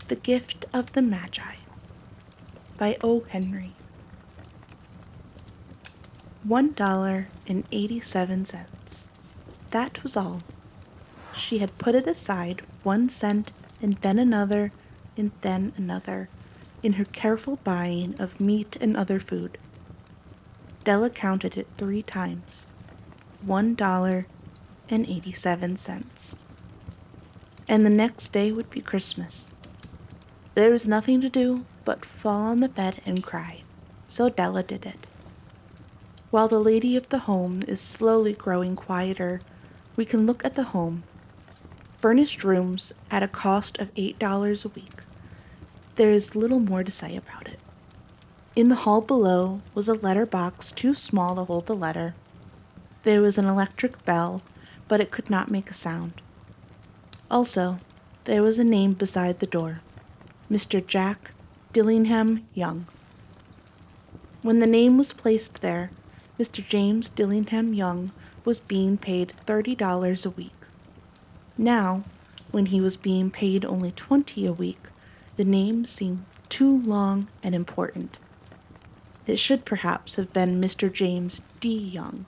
The Gift of the Magi by O. Henry. $1.87. That was all. She had put it aside 1 cent and then another and then another in her careful buying of meat and other food. Della counted it 3 times. $1.87. And the next day would be Christmas. There was nothing to do but fall on the bed and cry, so Della did it. While the lady of the home is slowly growing quieter, we can look at the home. Furnished rooms at a cost of $8 a week. There is little more to say about it. In the hall below was a letter box too small to hold a letter. There was an electric bell, but it could not make a sound. Also, there was a name beside the door. Mr. Jack Dillingham Young. When the name was placed there, Mr. James Dillingham Young was being paid $30 a week. Now, when he was being paid only $20 a week, the name seemed too long and important. It should perhaps have been Mr. James D. Young,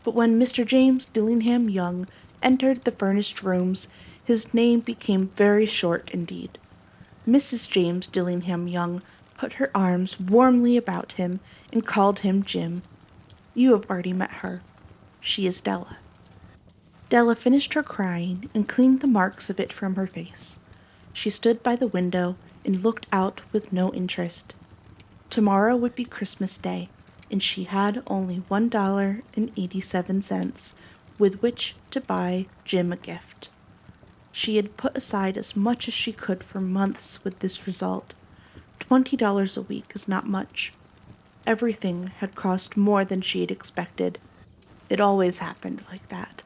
but when Mr. James Dillingham Young entered the furnished rooms, his name became very short indeed. Mrs. James Dillingham Young put her arms warmly about him and called him Jim. You have already met her. She is Della. Della finished her crying and cleaned the marks of it from her face. She stood by the window and looked out with no interest. Tomorrow would be Christmas Day, and she had only $1.87 with which to buy Jim a gift. She had put aside as much as she could for months with this result. $20 a week is not much. Everything had cost more than she had expected. It always happened like that.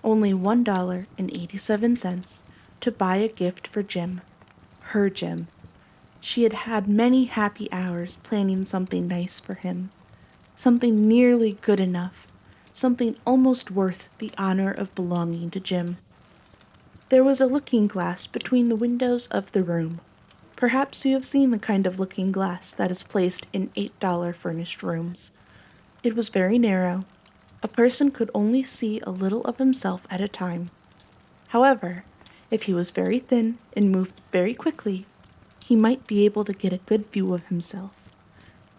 Only $1.87 to buy a gift for Jim. Her Jim. She had had many happy hours planning something nice for him. Something nearly good enough. Something almost worth the honor of belonging to Jim. There was a looking-glass between the windows of the room. Perhaps you have seen the kind of looking-glass that is placed in $8 furnished rooms. It was very narrow. A person could only see a little of himself at a time. However, if he was very thin and moved very quickly, he might be able to get a good view of himself.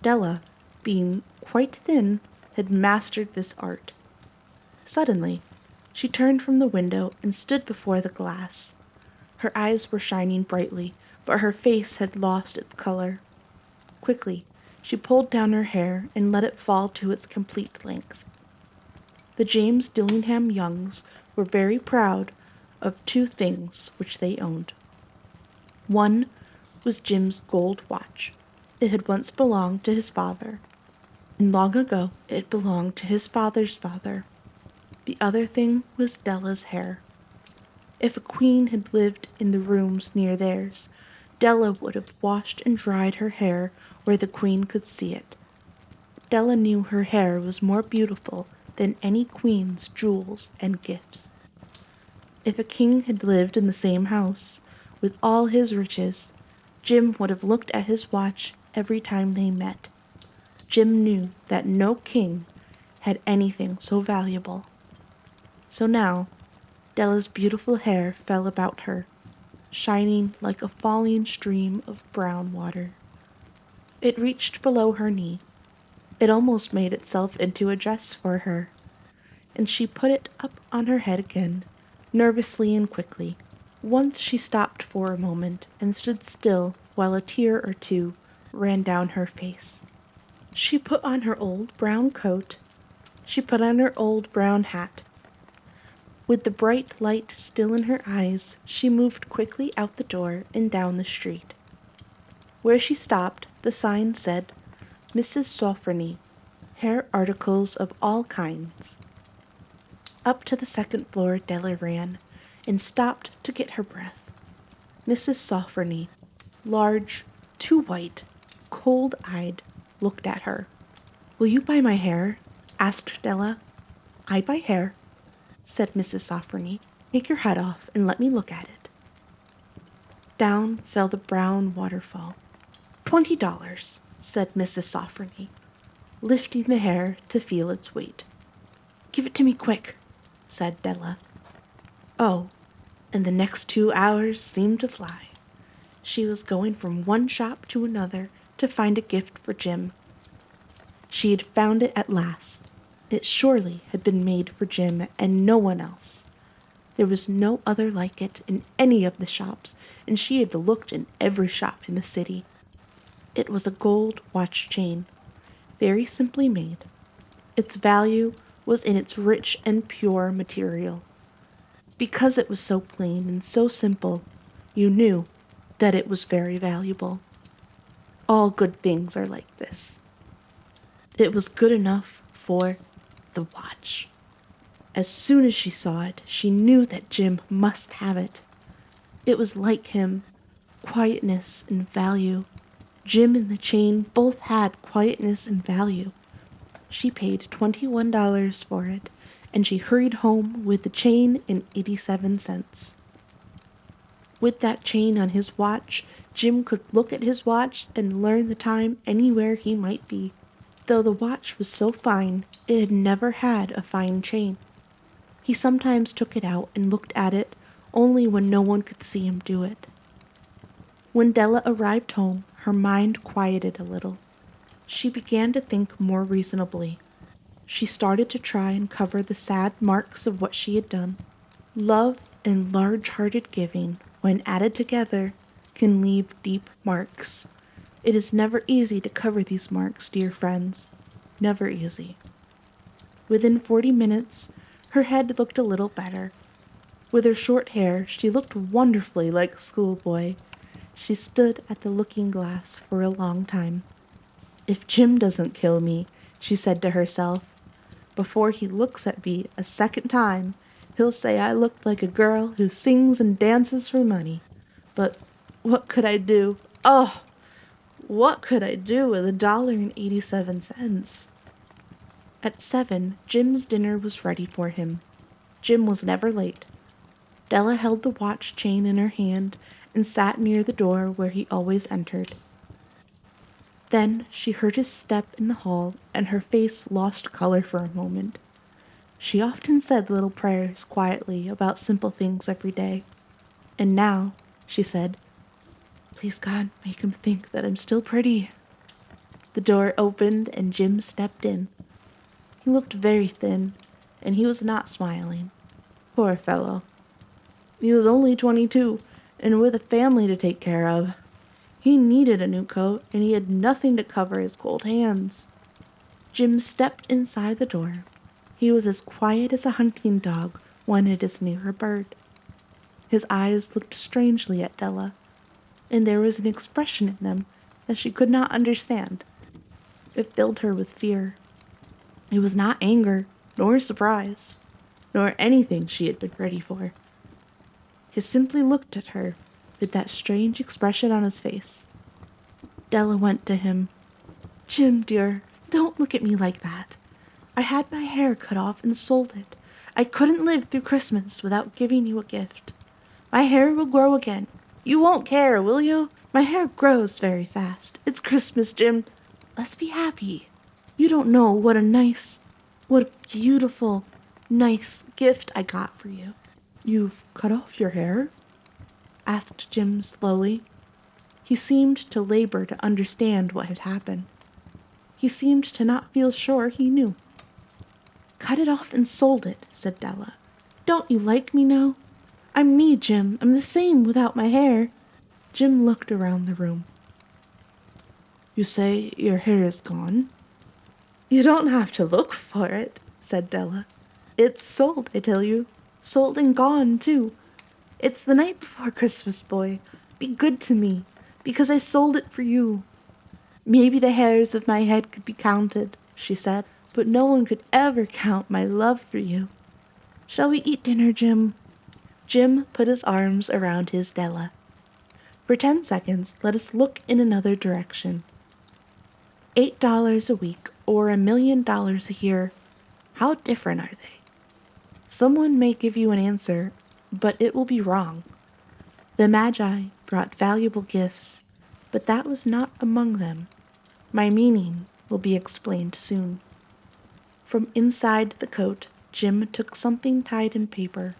Della, being quite thin, had mastered this art. Suddenly, she turned from the window and stood before the glass. Her eyes were shining brightly, but her face had lost its color. Quickly, she pulled down her hair and let it fall to its complete length. The James Dillingham Youngs were very proud of 2 things which they owned. One was Jim's gold watch. It had once belonged to his father, and long ago it belonged to his father's father. The other thing was Della's hair. If a queen had lived in the rooms near theirs, Della would have washed and dried her hair where the queen could see it. Della knew her hair was more beautiful than any queen's jewels and gifts. If a king had lived in the same house, with all his riches, Jim would have looked at his watch every time they met. Jim knew that no king had anything so valuable. So now, Della's beautiful hair fell about her, shining like a falling stream of brown water. It reached below her knee. It almost made itself into a dress for her, and she put it up on her head again, nervously and quickly. Once she stopped for a moment and stood still while a tear or two ran down her face. She put on her old brown coat. She put on her old brown hat. With the bright light still in her eyes, she moved quickly out the door and down the street. Where she stopped, the sign said, Mrs. Sofronie, hair articles of all kinds. Up to the 2nd floor Della ran, and stopped to get her breath. Mrs. Sofronie, large, too white, cold-eyed, looked at her. Will you buy my hair? Asked Della. I buy hair, said Mrs. Sofronie. Take your hat off and let me look at it. Down fell the brown waterfall. $20, said Mrs. Sofferny, lifting the hair to feel its weight. Give it to me quick, said Della. Oh, and the next 2 hours seemed to fly. She was going from one shop to another to find a gift for Jim. She had found it at last. It surely had been made for Jim and no one else. There was no other like it in any of the shops, and she had looked in every shop in the city. It was a gold watch chain, very simply made. Its value was in its rich and pure material. Because it was so plain and so simple, you knew that it was very valuable. All good things are like this. It was good enough for the watch. As soon as she saw it, she knew that Jim must have it. It was like him, quietness and value. Jim and the chain both had quietness and value. She paid $21 for it, and she hurried home with the chain and 87 cents. With that chain on his watch, Jim could look at his watch and learn the time anywhere he might be. Though the watch was so fine, it had never had a fine chain. He sometimes took it out and looked at it only when no one could see him do it. When Della arrived home, her mind quieted a little. She began to think more reasonably. She started to try and cover the sad marks of what she had done. Love and large-hearted giving, when added together, can leave deep marks. It is never easy to cover these marks, dear friends. Never easy. Within 40 minutes, her head looked a little better. With her short hair, she looked wonderfully like a schoolboy. She stood at the looking-glass for a long time. If Jim doesn't kill me, she said to herself, before he looks at me a second time, he'll say I looked like a girl who sings and dances for money. But what could I do? Oh, what could I do with $1.87? At 7, Jim's dinner was ready for him. Jim was never late. Della held the watch chain in her hand and sat near the door where he always entered. Then she heard his step in the hall, and her face lost color for a moment. She often said little prayers quietly about simple things every day. And now, she said, please God, make him think that I'm still pretty. The door opened and Jim stepped in. He looked very thin, and he was not smiling. Poor fellow. He was only 22, and with a family to take care of. He needed a new coat, and he had nothing to cover his cold hands. Jim stepped inside the door. He was as quiet as a hunting dog when it is near a bird. His eyes looked strangely at Della, and there was an expression in them that she could not understand. It filled her with fear. It was not anger, nor surprise, nor anything she had been ready for. He simply looked at her with that strange expression on his face. Della went to him. Jim, dear, don't look at me like that. I had my hair cut off and sold it. I couldn't live through Christmas without giving you a gift. My hair will grow again. You won't care, will you? My hair grows very fast. It's Christmas, Jim. Let's be happy. You don't know what a beautiful, nice gift I got for you. You've cut off your hair? Asked Jim slowly. He seemed to labor to understand what had happened. He seemed to not feel sure he knew. Cut it off and sold it, said Della. Don't you like me now? I'm me, Jim. I'm the same without my hair. Jim looked around the room. You say your hair is gone? You don't have to look for it, said Della. It's sold, I tell you. Sold and gone, too. It's the night before Christmas, boy. Be good to me, because I sold it for you. Maybe the hairs of my head could be counted, she said, but no one could ever count my love for you. Shall we eat dinner, Jim? Jim put his arms around his Della. For 10 seconds, let us look in another direction. $8 a week or $1 million a year, how different are they? Someone may give you an answer, but it will be wrong. The Magi brought valuable gifts, but that was not among them. My meaning will be explained soon. From inside the coat, Jim took something tied in paper.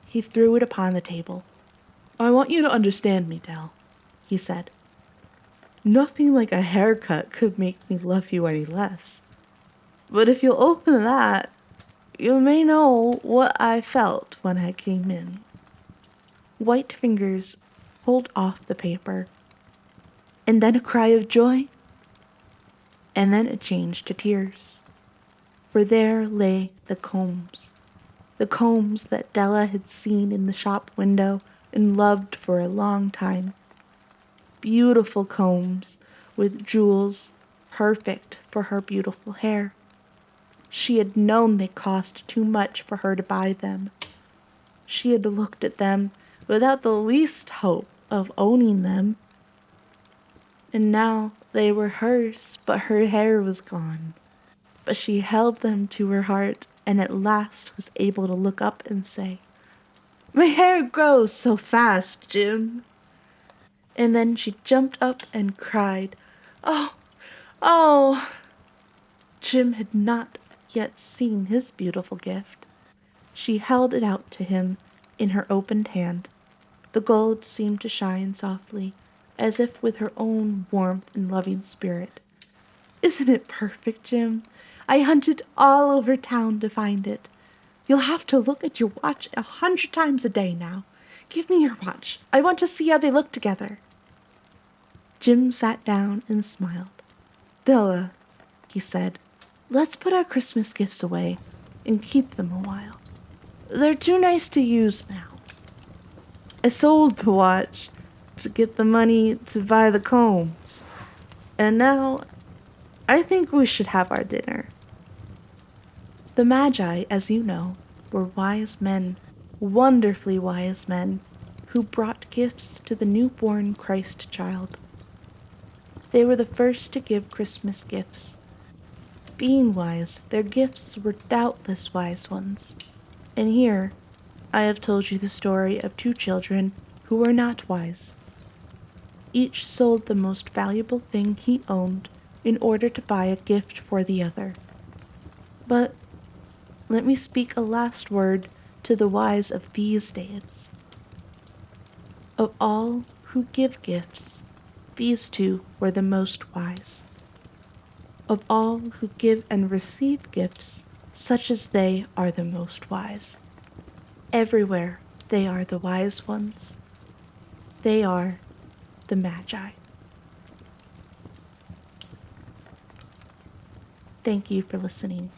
He threw it upon the table. "I want you to understand me, Dell," he said. "Nothing like a haircut could make me love you any less. But if you'll open that, you may know what I felt when I came in." White fingers pulled off the paper, and then a cry of joy, and then it changed to tears. For there lay the combs that Della had seen in the shop window and loved for a long time. Beautiful combs with jewels, perfect for her beautiful hair. She had known they cost too much for her to buy them. She had looked at them without the least hope of owning them. And now they were hers, but her hair was gone. But she held them to her heart and at last was able to look up and say, "My hair grows so fast, Jim." And then she jumped up and cried, "Oh, oh!" Jim had not yet seen his beautiful gift. She held it out to him in her opened hand. The gold seemed to shine softly, as if with her own warmth and loving spirit. "Isn't it perfect, Jim? I hunted all over town to find it. You'll have to look at your watch 100 times a day now. Give me your watch. I want to see how they look together." Jim sat down and smiled. "Della," he said, "let's put our Christmas gifts away and keep them a while. They're too nice to use now. I sold the watch to get the money to buy the combs, and now I think we should have our dinner." The Magi, as you know, were wise men, wonderfully wise men, who brought gifts to the newborn Christ child. They were the first to give Christmas gifts. Being wise, their gifts were doubtless wise ones. And here, I have told you the story of two children who were not wise. Each sold the most valuable thing he owned in order to buy a gift for the other. But let me speak a last word to the wise of these days. Of all who give gifts, these two were the most wise. Of all who give and receive gifts, such as they are the most wise. Everywhere they are the wise ones. They are the Magi. Thank you for listening.